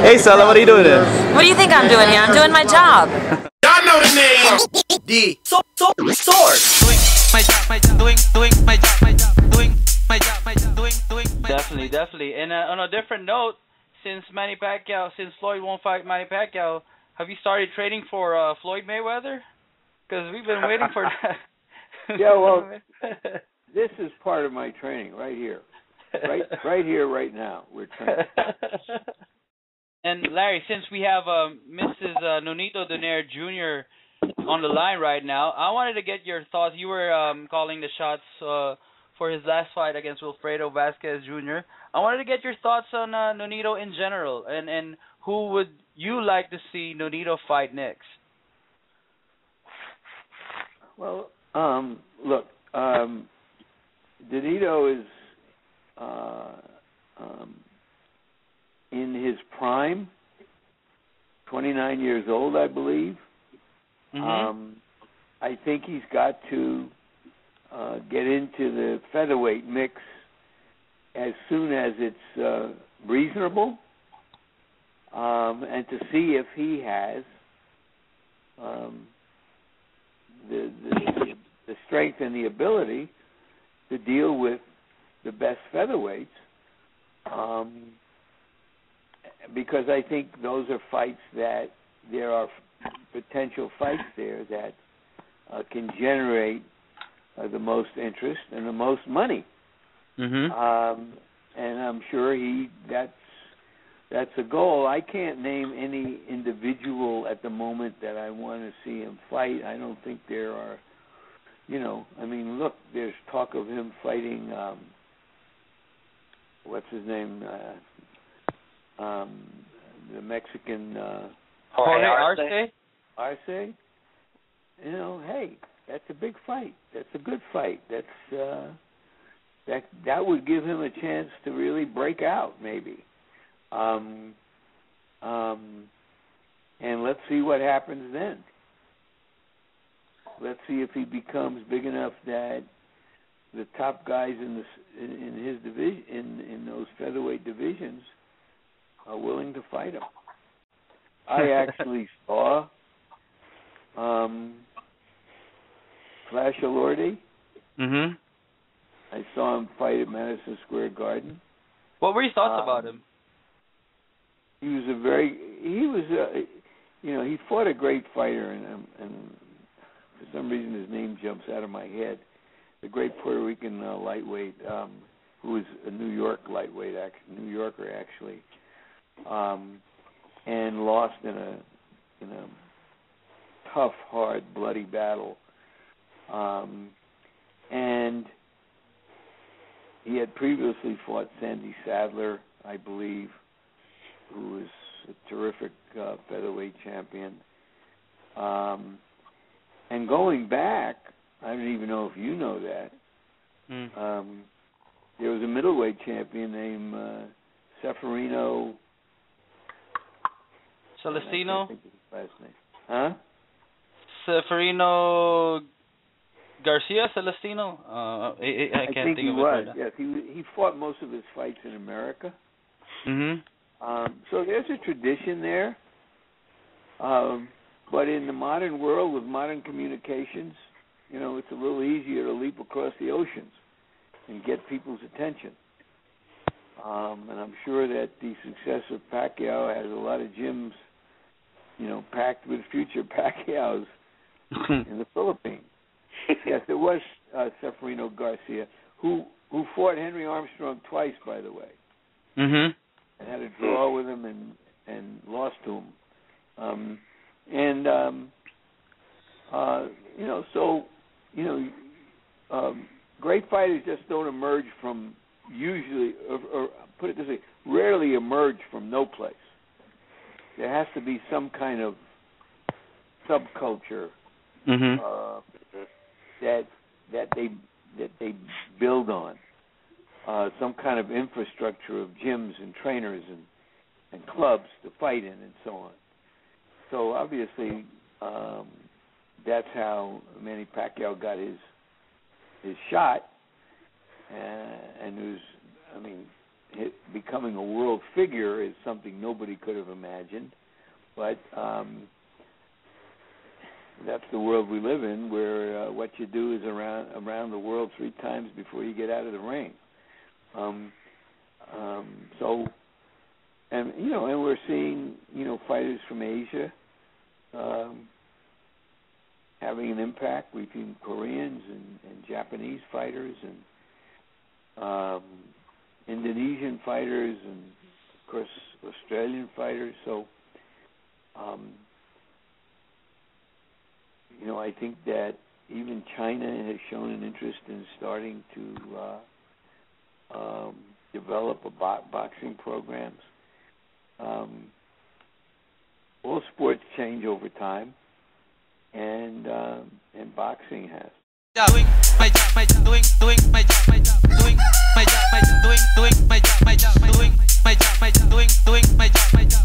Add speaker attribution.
Speaker 1: Hey, Stella, what are you doing here?
Speaker 2: What do you think I'm doing here? I'm doing my job.
Speaker 3: Y'all know the name. dSource.
Speaker 4: Definitely. And on a different note, since Floyd won't fight Manny Pacquiao, have you started training for Floyd Mayweather? Because we've been waiting for that.
Speaker 5: Yeah, well, this is part of my training right here. Right here, right now, we're training.
Speaker 4: And Larry, since we have Mrs. Nonito Donaire Jr. on the line right now, I wanted to get your thoughts. You were calling the shots for his last fight against Wilfredo Vasquez Jr. I wanted to get your thoughts on Nonito in general, and who would you like to see Nonito fight next?
Speaker 5: Well, look, Nonito is in his prime, 29 years old, I believe.
Speaker 4: Mm-hmm.
Speaker 5: I think he's got to get into the featherweight mix as soon as it's reasonable, and to see if he has the strength and the ability to deal with the best featherweights, because I think those are fights that there are potential fights there that can generate the most interest and the most money.
Speaker 4: Mm-hmm.
Speaker 5: And I'm sure that's a goal. I can't name any individual at the moment that I want to see him fight. I don't think there are, look, there's talk of him fighting, what's his name, the Mexican...
Speaker 4: Arce?
Speaker 5: Arce? Hey, that's a big fight. That's a good fight. That's that would give him a chance to really break out, maybe. And let's see what happens then. Let's see if he becomes big enough that the top guys in his division, in those featherweight divisions, are willing to fight him. I actually saw Flash Elorde.
Speaker 4: Mm-hmm.
Speaker 5: I saw him fight at Madison Square Garden.
Speaker 4: What were your thoughts about him?
Speaker 5: He fought a great fighter, and for some reason his name jumps out of my head. The great Puerto Rican lightweight, who was a New Yorker actually, and lost in a tough, hard, bloody battle. And he had previously fought Sandy Sadler, I believe, who was a terrific featherweight champion. And going back, I don't even know if you know that, there was a middleweight champion named Ceferino
Speaker 4: Celestino?
Speaker 5: Last name. Huh?
Speaker 4: Ceferino Garcia Celestino? I can't think
Speaker 5: he
Speaker 4: of
Speaker 5: was.
Speaker 4: it right
Speaker 5: Yes, he fought most of his fights in America.
Speaker 4: Mm-hmm.
Speaker 5: So there's a tradition there. But in the modern world with modern communications, it's a little easier to leap across the oceans and get people's attention. And I'm sure that the success of Pacquiao has a lot of gyms, packed with future Pacquiaos in the Philippines. Yes, there was Ceferino Garcia, who fought Henry Armstrong twice, by the way.
Speaker 4: Mm-hmm.
Speaker 5: And had a draw with him and lost to him. Great fighters just don't emerge from usually, or put it this way, rarely emerge from no place. There has to be some kind of subculture that they build on, some kind of infrastructure of gyms and trainers and clubs to fight in and so on. So obviously, that's how Manny Pacquiao got his shot, and it was, becoming a world figure is something nobody could have imagined, but that's the world we live in, where what you do is around the world 3 times before you get out of the ring. So, and and we're seeing fighters from Asia having an impact. We've seen Koreans and Japanese fighters and Indonesian fighters and, of course, Australian fighters. So, I think that even China has shown an interest in starting to develop boxing programs. All sports change over time, and boxing has.
Speaker 1: Doing my job, doing my job, doing my job, doing my job, doing my job, doing my job, doing my job.